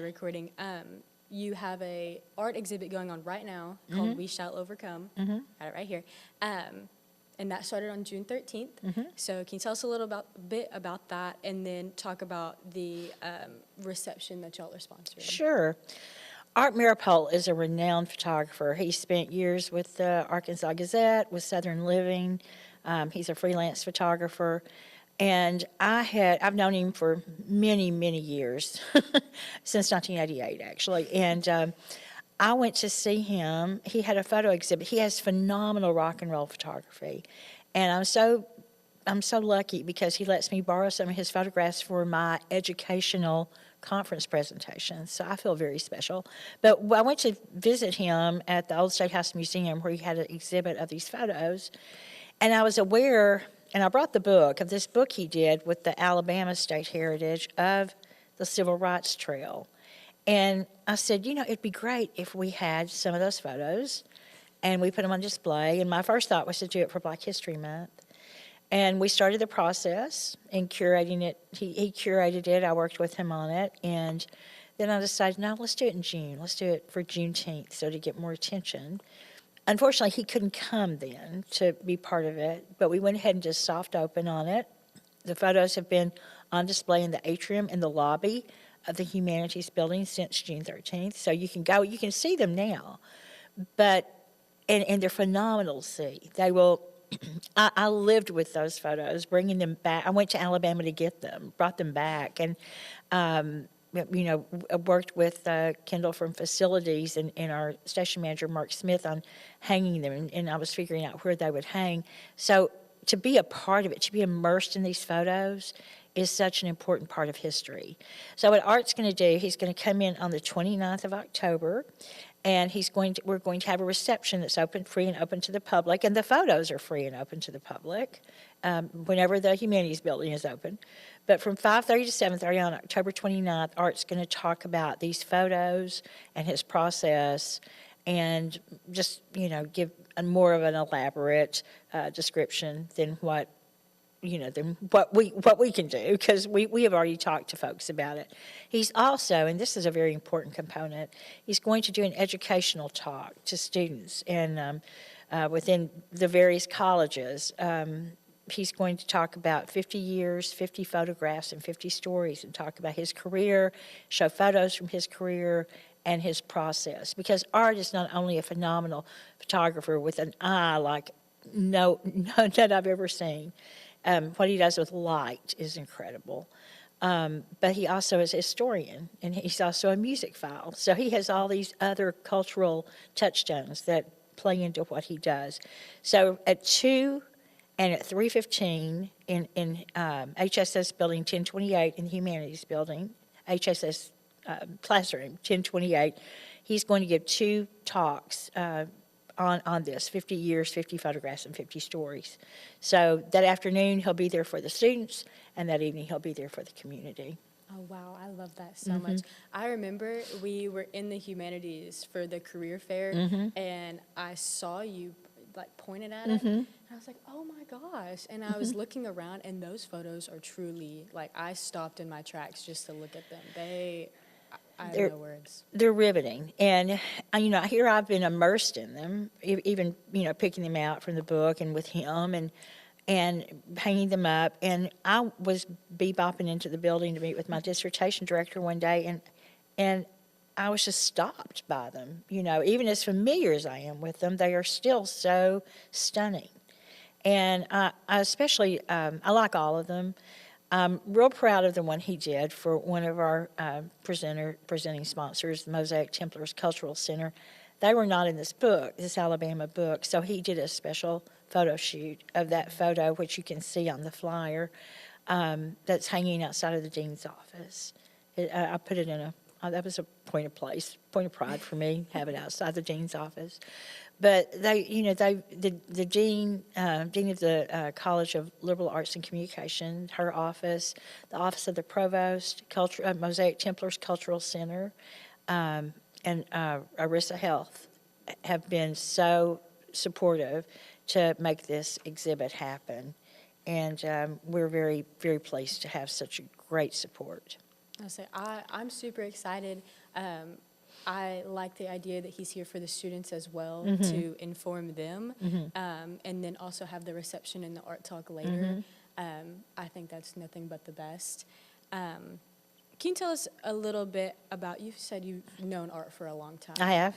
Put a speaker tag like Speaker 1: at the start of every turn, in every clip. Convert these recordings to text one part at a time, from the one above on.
Speaker 1: recording, you have a art exhibit going on right now called We Shall Overcome. Got it right here. And that started on June 13th. So can you tell us a little bit about that, and then talk about the reception that y'all are sponsoring?
Speaker 2: Sure. Art Maripol is a renowned photographer. He spent years with the Arkansas Gazette, with Southern Living. He's a freelance photographer. And I've known him for many, many years, since 1988, actually. And I went to see him. He had a photo exhibit. He has phenomenal rock and roll photography. And I'm so lucky because he lets me borrow some of his photographs for my educational conference presentations. So I feel very special. But I went to visit him at the Old State House Museum, where he had an exhibit of these photos. And I was aware, and I brought the book of this book he did with the Alabama State Heritage of the Civil Rights Trail. And I said, it'd be great if we had some of those photos and we put them on display. And my first thought was to do it for Black History Month. And we started the process in curating it. He curated it. I worked with him on it. And then I decided, no, let's do it in June. Let's do it for Juneteenth, so to get more attention. Unfortunately, he couldn't come then to be part of it, but we went ahead and just soft open on it. The photos have been on display in the atrium in the lobby of the Humanities Building since June 13th. So you can see them now. But, and they're phenomenal to see. They will, I lived with those photos, bringing them back. I went to Alabama to get them, brought them back, and worked with Kendall from Facilities and our station manager, Mark Smith, on hanging them, and I was figuring out where they would hang. So to be a part of it, to be immersed in these photos, is such an important part of history. So what Art's going to do, he's going to come in on the 29th of October, and we're going to have a reception that's free and open to the public, and the photos are free and open to the public whenever the Humanities Building is open. But from 5:30 to 7:30 on October 29th, Art's going to talk about these photos and his process, and just give more of an elaborate description than what we can do, because we have already talked to folks about it. He's also, and this is a very important component, he's going to do an educational talk to students and within the various colleges. He's going to talk about 50 years, 50 photographs, and 50 stories, and talk about his career, show photos from his career and his process. Because Art is not only a phenomenal photographer with an eye like none that I've ever seen. What he does with light is incredible. But he also is a historian, and he's also a musicophile. So he has all these other cultural touchstones that play into what he does. So at 2 and at 3:15 in HSS Building 1028 in the Humanities Building, HSS Classroom 1028, he's going to give 2 talks on this, 50 years, 50 photographs, and 50 stories. So that afternoon, he'll be there for the students, and that evening, he'll be there for the community.
Speaker 1: Oh, wow. I love that so much. I remember we were in the Humanities for the career fair, and I saw you pointed at it, and I was like, oh my gosh. And I was looking around, and those photos are truly, I stopped in my tracks just to look at them. I have no words.
Speaker 2: They're riveting. And, here I've been immersed in them, even, picking them out from the book and with him and hanging them up. And I was bebopping into the building to meet with my dissertation director one day, and I was just stopped by them. Even as familiar as I am with them, they are still so stunning. And I especially, I like all of them. I'm real proud of the one he did for one of our presenting sponsors, the Mosaic Templars Cultural Center. They were not in this book, this Alabama book, so he did a special photo shoot of that photo, which you can see on the flyer, that's hanging outside of the dean's office. I put it in that was a point of pride for me, have it outside the dean's office. But the dean of the College of Liberal Arts and Communication, her office, the office of the provost, Mosaic Templars Cultural Center, and Arissa Health have been so supportive to make this exhibit happen. And we're very, very pleased to have such great support.
Speaker 1: I say I'm super excited. I like the idea that he's here for the students as well to inform them, and then also have the reception and the art talk later. I think that's nothing but the best. Can you tell us a little bit about, you said you've known Art for a long time.
Speaker 2: I have.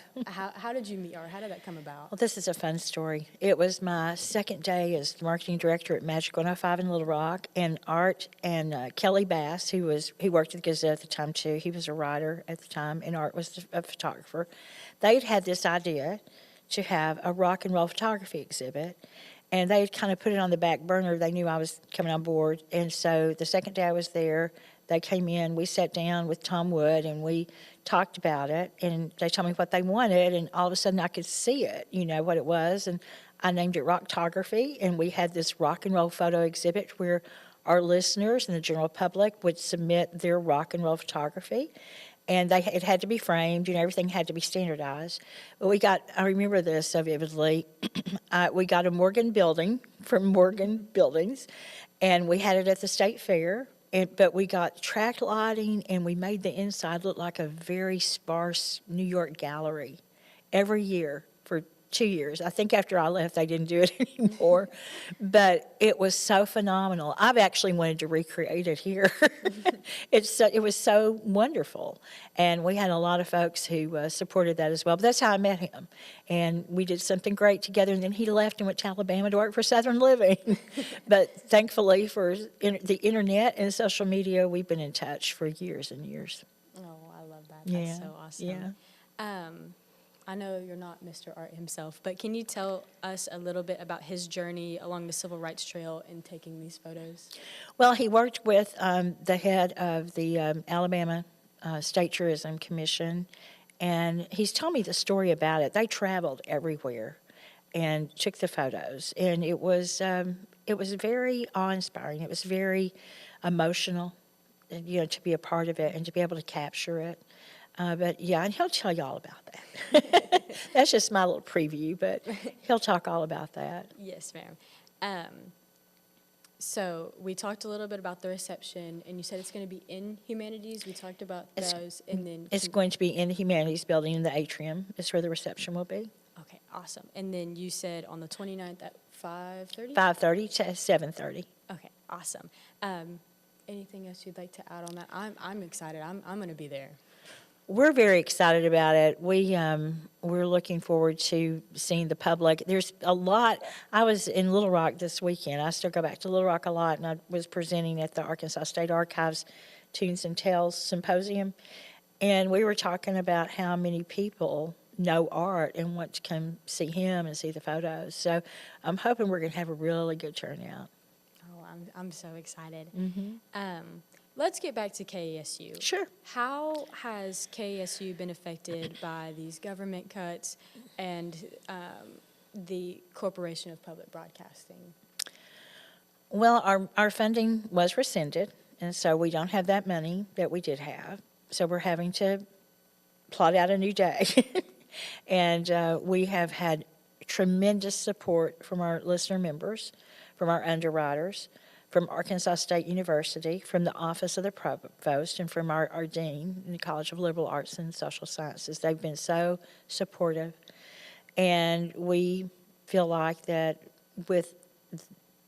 Speaker 1: How did you meet Art? How did that come about?
Speaker 2: Well, this is a fun story. It was my second day as the marketing director at Magic 105 in Little Rock, and Art and Kelly Bass, he worked at the Gazette at the time too. He was a writer at the time, and Art was a photographer. They'd had this idea to have a rock and roll photography exhibit, and they had kind of put it on the back burner. They knew I was coming on board, and so the second day I was there, they came in, we sat down with Tom Wood, and we talked about it, and they told me what they wanted, and all of a sudden I could see it, what it was, and I named it Rocktography, and we had this rock and roll photo exhibit where our listeners and the general public would submit their rock and roll photography, and it had to be framed, everything had to be standardized. But I remember this so vividly, we got a Morgan building from Morgan Buildings, and we had it at the State Fair. But we got track lighting, and we made the inside look like a very sparse New York gallery every year for 2 years. I think after I left, they didn't do it anymore. But it was so phenomenal. I've actually wanted to recreate it here. It was so wonderful. And we had a lot of folks who supported that as well. But that's how I met him. And we did something great together. And then he left and went to Alabama to work for Southern Living. But thankfully for the internet and social media, we've been in touch for years and years.
Speaker 1: Oh, I love that. That's so awesome.
Speaker 2: Yeah.
Speaker 1: I know you're not Mr. Art himself, but can you tell us a little bit about his journey along the Civil Rights Trail in taking these photos?
Speaker 2: Well, he worked with the head of the Alabama State Tourism Commission, and he's told me the story about it. They traveled everywhere and took the photos, and it was very awe-inspiring. It was very emotional, to be a part of it and to be able to capture it. But yeah, and he'll tell you all about that. That's just my little preview, but he'll talk all about that.
Speaker 1: Yes, ma'am. So we talked a little bit about the reception, and you said it's going to be in Humanities. We talked about those, and then
Speaker 2: It's going to be in the Humanities Building in the atrium. Is where the reception will be.
Speaker 1: Okay, awesome. And then you said on the 29th at 5:30?
Speaker 2: 5:30 to 7:30.
Speaker 1: Okay, awesome. Anything else you'd like to add on that? I'm excited. I'm going to be there.
Speaker 2: We're very excited about it. We're looking forward to seeing the public. There's a lot. I was in Little Rock this weekend. I still go back to Little Rock a lot, and I was presenting at the Arkansas State Archives Tunes and Tales Symposium, and we were talking about how many people know Art and want to come see him and see the photos. So I'm hoping we're going to have a really good turnout.
Speaker 1: Oh, I'm so excited. Let's get back to KASU.
Speaker 2: Sure.
Speaker 1: How has KASU been affected by these government cuts and the Corporation of Public Broadcasting?
Speaker 2: Well, our funding was rescinded, and so we don't have that money that we did have. So we're having to plot out a new day. And we have had tremendous support from our listener members, from our underwriters, from Arkansas State University, from the Office of the Provost, and from our dean in the College of Liberal Arts and Social Sciences. They've been so supportive. And we feel like that with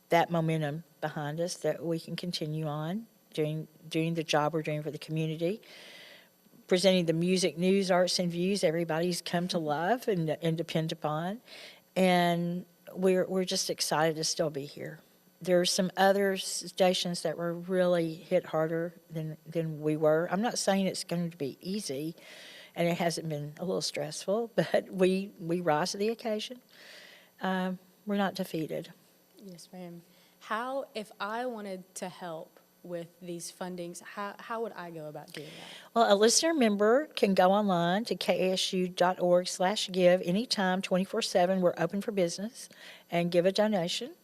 Speaker 2: that momentum behind us, that we can continue on doing the job we're doing for the community, presenting the music, news, arts, and views everybody's come to love and depend upon. And we're just excited to still be here. There are some other stations that were really hit harder than we were. I'm not saying it's going to be easy, and it hasn't been a little stressful, but we rise to the occasion. We're not defeated.
Speaker 1: Yes, ma'am. If I wanted to help with these fundings, how would I go about doing that?
Speaker 2: Well, a listener member can go online to kasu.org/give anytime, 24/7. We're open for business, and give a donation.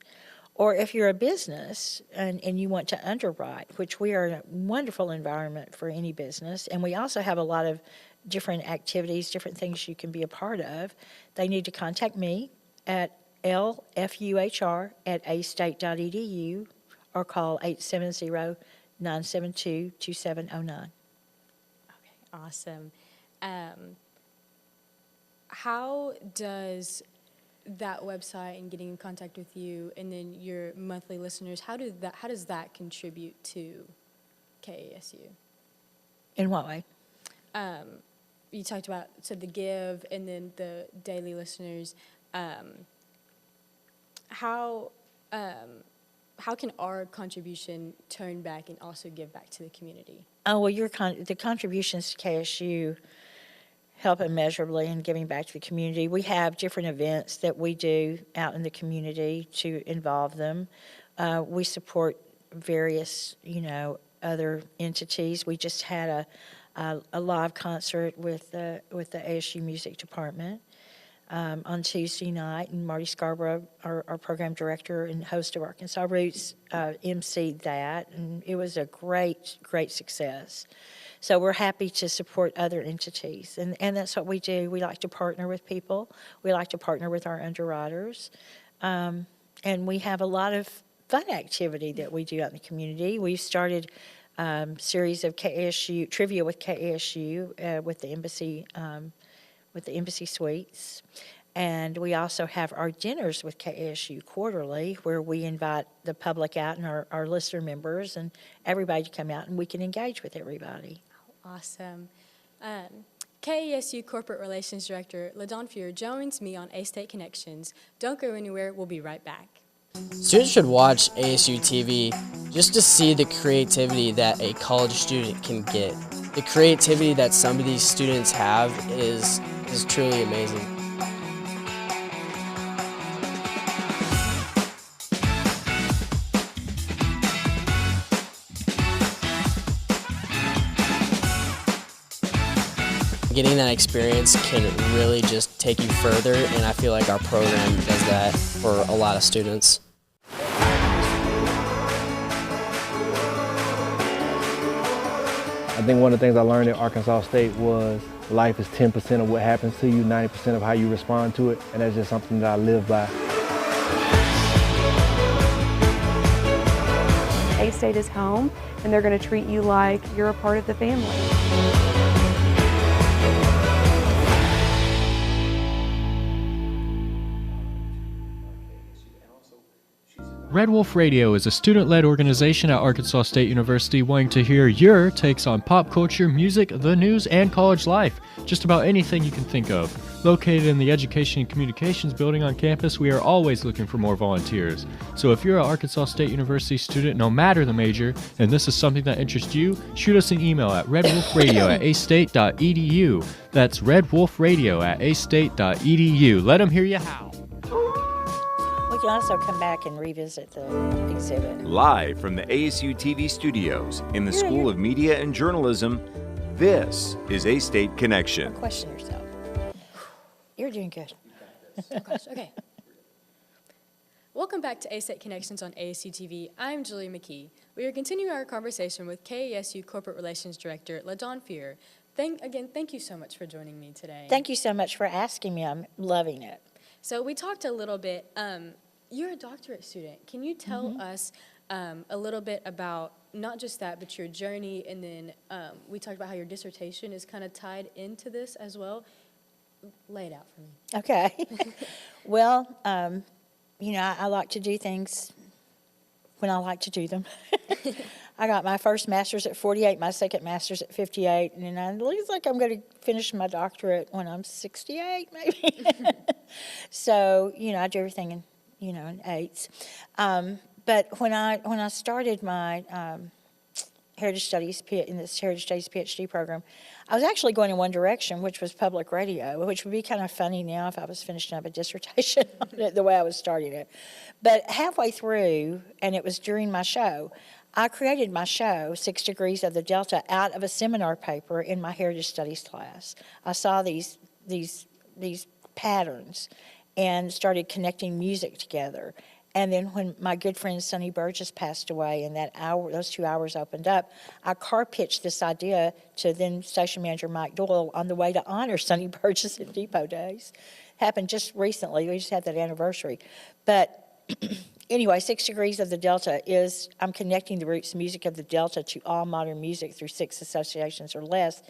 Speaker 2: Or if you're a business and you want to underwrite, which we are a wonderful environment for any business, and we also have a lot of different activities, different things you can be a part of, they need to contact me at lfuhr@astate.edu or call 870-972-2709.
Speaker 1: awesome. How does that website and getting in contact with you and then your monthly listeners, how does that contribute to KASU?
Speaker 2: In what way?
Speaker 1: You talked about the give and then the daily listeners. How can our contribution turn back and also give back to the community?
Speaker 2: Oh, well, the contributions to KSU help immeasurably in giving back to the community. We have different events that we do out in the community to involve them. We support various, other entities. We just had a live concert with the ASU Music Department on Tuesday night, and Marty Scarborough, our program director and host of Arkansas Roots, emceed that, and it was a great, great success. So we're happy to support other entities, and that's what we do. We like to partner with people. We like to partner with our underwriters, and we have a lot of fun activity that we do out in the community. We've started series of KASU trivia with KASU with the embassy suites, and we also have our dinners with KASU quarterly, where we invite the public out and our listener members and everybody to come out, and we can engage with everybody.
Speaker 1: Awesome. KASU Corporate Relations Director LaDawn Fuhr joins me on A-State Connections. Don't go anywhere. We'll be right back.
Speaker 3: Students should watch ASU-TV just to see the creativity that a college student can get. The creativity that some of these students have is truly amazing. Getting that experience can really just take you further, and I feel like our program does that for a lot of students.
Speaker 4: I think one of the things I learned at Arkansas State was life is 10% of what happens to you, 90% of how you respond to it, and that's just something that I live by.
Speaker 5: A-State is home, and they're going to treat you like you're a part of the family.
Speaker 6: Red Wolf Radio is a student-led organization at Arkansas State University wanting to hear your takes on pop culture, music, the news, and college life. Just about anything you can think of. Located in the Education and Communications building on campus, we are always looking for more volunteers. So if you're an Arkansas State University student, no matter the major, and this is something that interests you, shoot us an email at redwolfradio@astate.edu. That's redwolfradio@astate.edu. Let them hear you howl.
Speaker 2: We can also come back and revisit the exhibit.
Speaker 7: Live from the ASU-TV studios in the School of Media and Journalism, this is A-State Connection.
Speaker 2: Question yourself. You're doing good.
Speaker 1: Oh gosh, okay. Welcome back to A-State Connections on ASU-TV. I'm Julie McKee. We are continuing our conversation with KASU Corporate Relations Director LaDawn Fuhr. Thank you so much for joining me today.
Speaker 2: Thank you so much for asking me. I'm loving it.
Speaker 1: So we talked a little bit. You're a doctorate student. Can you tell us a little bit about not just that, but your journey, and then we talked about how your dissertation is kind of tied into this as well. Lay it out for me.
Speaker 2: Okay. Well, I like to do things when I like to do them. I got my first master's at 48, my second master's at 58, and it looks like I'm going to finish my doctorate when I'm 68, maybe. So, I do everything in eights. But when I started my Heritage Studies PhD program, I was actually going in one direction, which was public radio, which would be kind of funny now if I was finishing up a dissertation on it the way I was starting it. But halfway through, and it was during my show, I created my show, 6 Degrees of the Delta, out of a seminar paper in my Heritage Studies class. I saw these patterns and started connecting music together. And then when my good friend Sonny Burgess passed away and those 2 hours opened up, I car pitched this idea to then station manager Mike Doyle on the way to honor Sonny Burgess at Depot Days. Happened just recently. We just had that anniversary. But anyway, 6 Degrees of the Delta is, I'm connecting the roots music of the Delta to all modern music through 6 associations or less.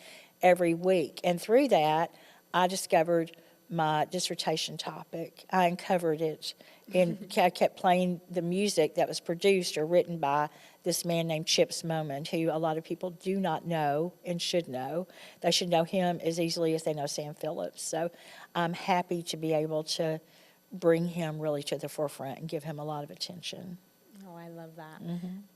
Speaker 2: every week. And through that, I discovered my dissertation topic. I uncovered it, and I kept playing the music that was produced or written by this man named Chips Momond, who a lot of people do not know and should know. They should know him as easily as they know Sam Phillips. So I'm happy to be able to bring him really to the forefront and give him a lot of attention.
Speaker 1: Oh, I love that.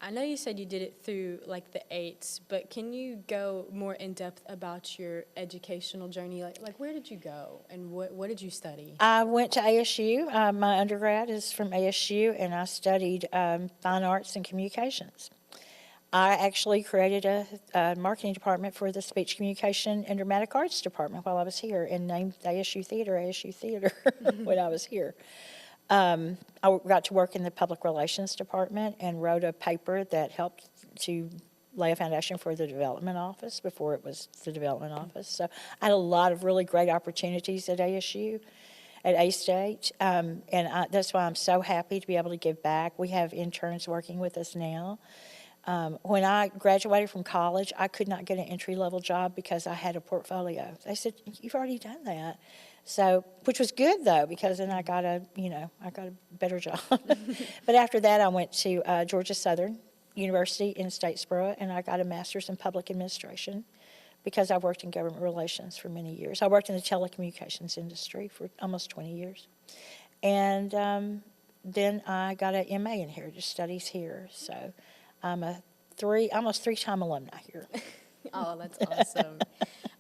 Speaker 1: I know you said you did it through like the 8s, but can you go more in depth about your educational journey? Like where did you go and what did you study?
Speaker 2: I went to ASU. My undergrad is from ASU, and I studied fine arts and communications. I actually created a marketing department for the speech communication and dramatic arts department while I was here, and named the ASU Theater when I was here. I got to work in the public relations department and wrote a paper that helped to lay a foundation for the development office before it was the development office. So I had a lot of really great opportunities at ASU, at A-State, and that's why I'm so happy to be able to give back. We have interns working with us now. When I graduated from college, I could not get an entry-level job because I had a portfolio. They said, "You've already done that." So, which was good though, because then I got a better job. But after that, I went to Georgia Southern University in Statesboro, and I got a master's in public administration because I worked in government relations for many years. I worked in the telecommunications industry for almost 20 years. And then I got an MA in Heritage Studies here. So I'm almost three-time alumni here.
Speaker 1: Oh, that's awesome.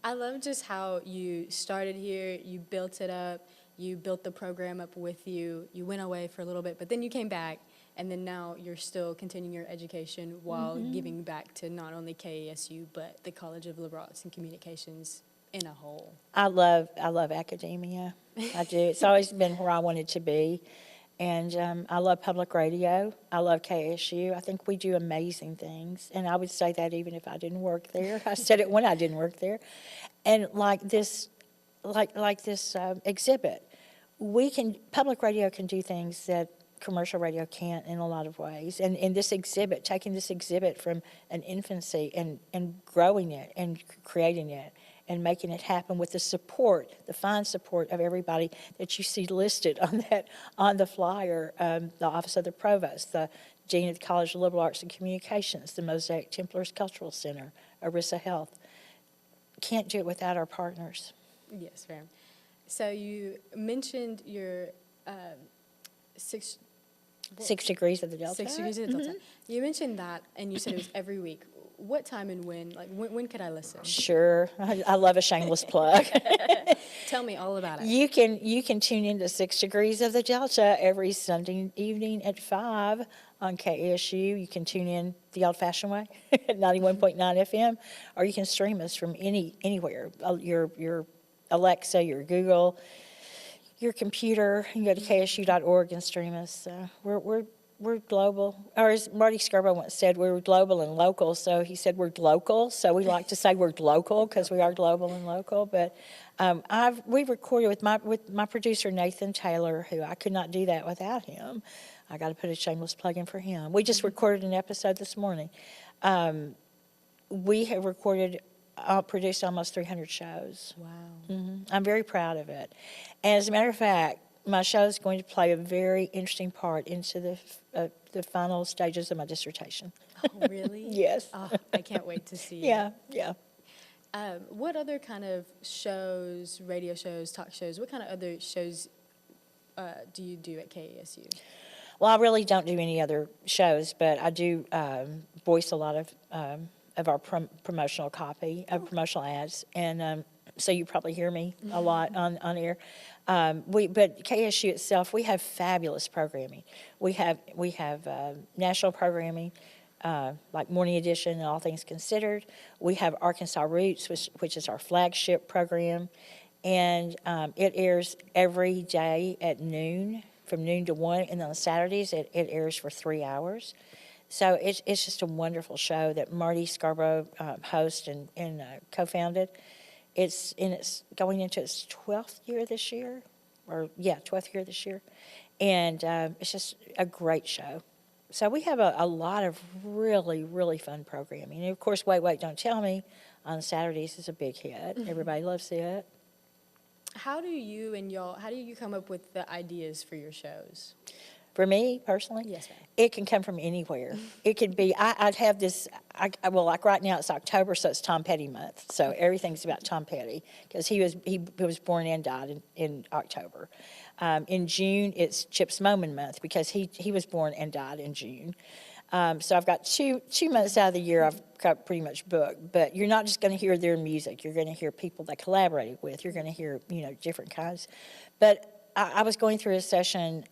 Speaker 1: I love just how you started here, you built it up, you built the program up with you went away for a little bit, but then you came back, and then now you're still continuing your education while giving back to not only KASU, but the College of Liberal Arts and Communications in a whole.
Speaker 2: I love academia. I do. It's always been where I wanted to be. And I love public radio. I love KSU. I think we do amazing things. And I would say that even if I didn't work there. I said it when I didn't work there. And like this exhibit, public radio can do things that commercial radio can't in a lot of ways. And in this exhibit, taking this exhibit from an infancy and growing it and creating it, and making it happen with the support, the fine support of everybody that you see listed on the flyer, the Office of the Provost, the Dean of the College of Liberal Arts and Communications, the Mosaic Templars Cultural Center, Arissa Health. Can't do it without our partners.
Speaker 1: Yes, ma'am. So you mentioned your 6
Speaker 2: degrees of the Delta.
Speaker 1: 6 degrees of the Delta. You mentioned that, and you said it was every week. What time and when? Like, when could I listen?
Speaker 2: Sure. I love a shameless plug.
Speaker 1: Tell me all about it.
Speaker 2: You can tune into 6 Degrees of the Delta every Sunday evening at 5 on KSU. You can tune in the old-fashioned way at 91.9 FM, or you can stream us from anywhere. Your Alexa, your Google, your computer. You can go to ksu.org and stream us. We're global, or as Marty Scarborough once said, we were global and local, so he said we're local, so we like to say we're local because we are global and local, but we've recorded with my producer Nathan Taylor, who I could not do that without him. I got to put a shameless plug in for him. We just recorded an episode this morning. We have produced almost 300 shows.
Speaker 1: Wow.
Speaker 2: I'm very proud of it. And as a matter of fact, my show is going to play a very interesting part into the final stages of my dissertation.
Speaker 1: Oh, really?
Speaker 2: Yes.
Speaker 1: Oh, I can't wait to see
Speaker 2: Yeah.
Speaker 1: what other kind of shows, radio shows, talk shows, what kind of other shows do you do at KASU?
Speaker 2: Well, I really don't do any other shows, but I do voice a lot of our promotional copy, of promotional ads, and so you probably hear me a lot on air. But KSU itself, we have fabulous programming. We have national programming, like Morning Edition and All Things Considered. We have Arkansas Roots, which is our flagship program, and it airs every day at noon, from noon to 1, and on Saturdays it airs for 3 hours. So it's just a wonderful show that Marty Scarborough hosts and co-founded. It's going into its 12th year this year, 12th year this year, and it's just a great show. So we have a lot of really, really fun programming. And of course, Wait, Don't Tell Me on Saturdays is a big hit. Everybody loves it.
Speaker 1: How do you come up with the ideas for your shows?
Speaker 2: For me personally,
Speaker 1: Yes, ma'am.
Speaker 2: it can come from anywhere. It could be, I'd have this, well, like right now it's October, so it's Tom Petty month. So everything's about Tom Petty because he was born and died in October. In June, it's Chip's Moman month because he was born and died in June. So I've got two months out of the year I've got pretty much booked. But you're not just going to hear their music. You're going to hear people they collaborated with. You're going to hear, different kinds. But I was going through a session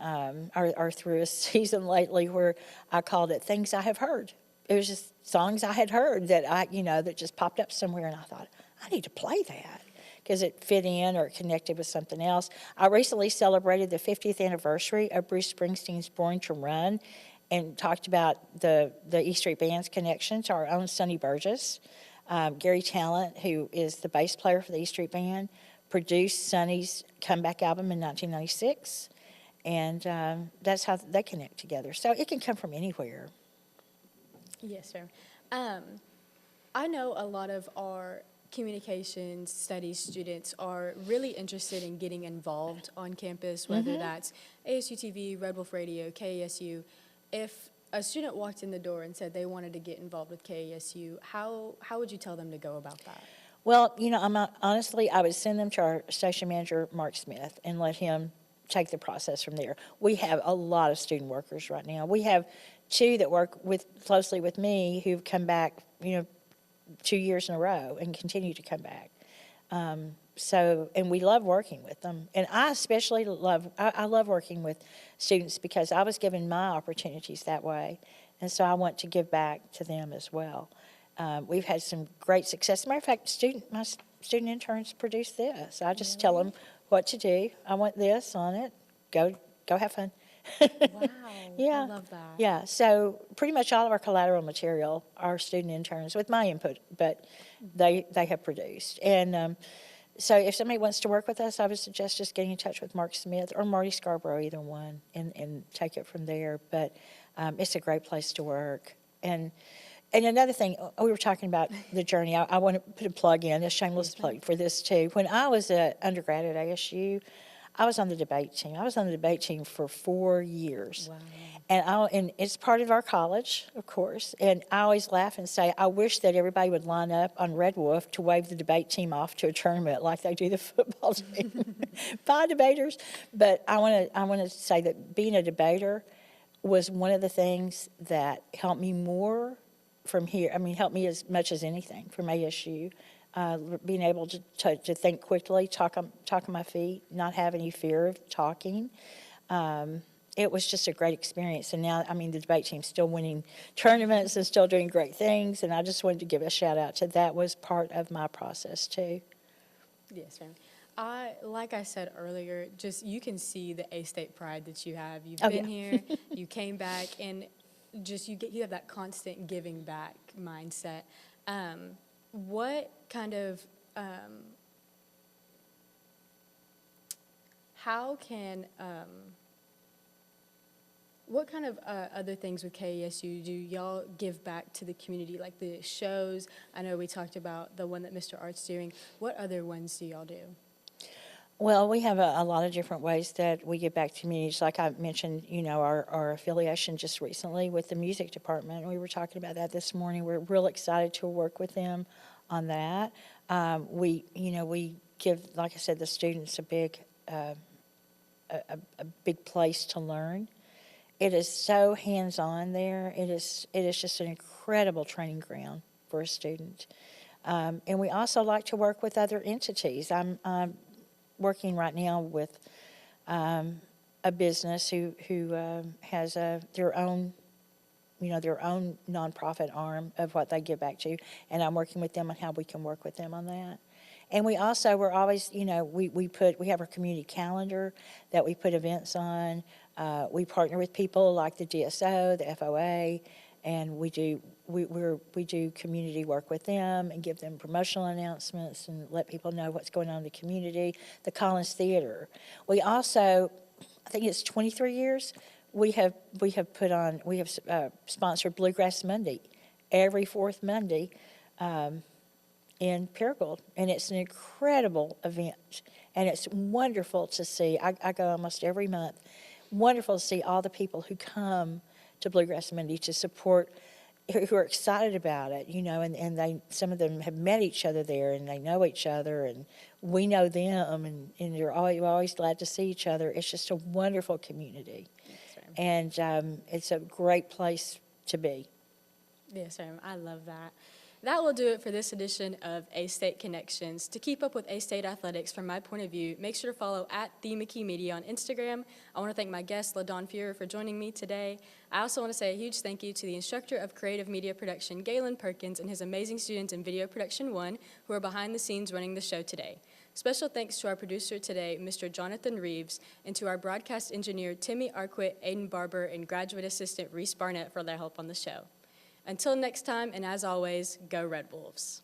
Speaker 2: or through a season lately where I called it Things I Have Heard. It was just songs I had heard that that just popped up somewhere, and I thought, I need to play that because it fit in or it connected with something else. I recently celebrated the 50th anniversary of Bruce Springsteen's Born to Run and talked about the E Street Band's connection to our own Sonny Burgess. Gary Talent, who is the bass player for the E Street Band, produced Sonny's comeback album in 1996, and that's how they connect together. So it can come from anywhere.
Speaker 1: Yes, sir. I know a lot of our communications studies students are really interested in getting involved on campus, whether that's ASU-TV, Red Wolf Radio, KASU. If a student walked in the door and said they wanted to get involved with KASU, how would you tell them to go about that?
Speaker 2: Well, honestly, I would send them to our station manager, Mark Smith, and let him take the process from there. We have a lot of student workers right now. We have two that work closely with me who've come back, 2 years in a row and continue to come back. And we love working with them. And I especially love working with students because I was given my opportunities that way. And so I want to give back to them as well. We've had some great success. As a matter of fact, my student interns produce this. I just tell them what to do. I want this on it. Go have fun.
Speaker 1: Wow.
Speaker 2: Yeah.
Speaker 1: I love that.
Speaker 2: Yeah. So pretty much all of our collateral material are student interns with my input, but they have produced. And so if somebody wants to work with us, I would suggest just getting in touch with Mark Smith or Marty Scarborough, either one, and take it from there. But it's a great place to work. And another thing, we were talking about the journey. I want to put a plug in, a shameless plug for this too. When I was an undergrad at ASU, I was on the debate team. I was on the debate team for 4 years.
Speaker 1: Wow.
Speaker 2: And it's part of our college, of course. And I always laugh and say, I wish that everybody would line up on Red Wolf to wave the debate team off to a tournament like they do the football team. Bye, debaters. But I want to say that being a debater was one of the things that helped me more from here. I mean, helped me as much as anything from ASU. Being able to think quickly, talk on my feet, not have any fear of talking. It was just a great experience. And now, the debate team's still winning tournaments and still doing great things. And I just wanted to give a shout out to that. Was part of my process too.
Speaker 1: Yes, ma'am. Like I said earlier, just you can see the A-State pride that you have. You've been here, you came back, and just you have that constant giving back mindset. What kind of other things with KASU do y'all give back to the community, like the shows? I know we talked about the one that Mr. Art's doing. What other ones do y'all do?
Speaker 2: Well, we have a lot of different ways that we give back to communities. Like I mentioned, our affiliation just recently with the music department. We were talking about that this morning. We're real excited to work with them on that. We give, like I said, the students a big place to learn. It is so hands-on there. It is just an incredible training ground for a student. And we also like to work with other entities. I'm working right now with a business who has their own nonprofit arm of what they give back to, and I'm working with them on how we can work with them on that. And we're always, we have our community calendar that we put events on. We partner with people like the DSO, the FOA, and we do community work with them and give them promotional announcements and let people know what's going on in the community. The Collins Theater. We also, I think it's 23 years, we have sponsored Bluegrass Monday every fourth Monday in Paragould, and it's an incredible event, and it's wonderful to see. I go almost every month. Wonderful to see all the people who come to Bluegrass Monday to support, who are excited about it, you know, and some of them have met each other there, and they know each other, and we know them, and we're always glad to see each other. It's just a wonderful community, and it's a great place to be.
Speaker 1: Yes, ma'am. I love that. That will do it for this edition of A-State Connections. To keep up with A-State athletics from my point of view, make sure to follow @TheMcKee on Instagram. I want to thank my guest, LaDawn Fuhr, for joining me today. I also want to say a huge thank you to the instructor of creative media production, Galen Perkins, and his amazing students in Video Production 1, who are behind the scenes running the show today. Special thanks to our producer today, Mr. Jonathan Reeves, and to our broadcast engineer, Timmy Arquette, Aiden Barber, and graduate assistant, Reese Barnett, for their help on the show. Until next time, and as always, go Red Wolves.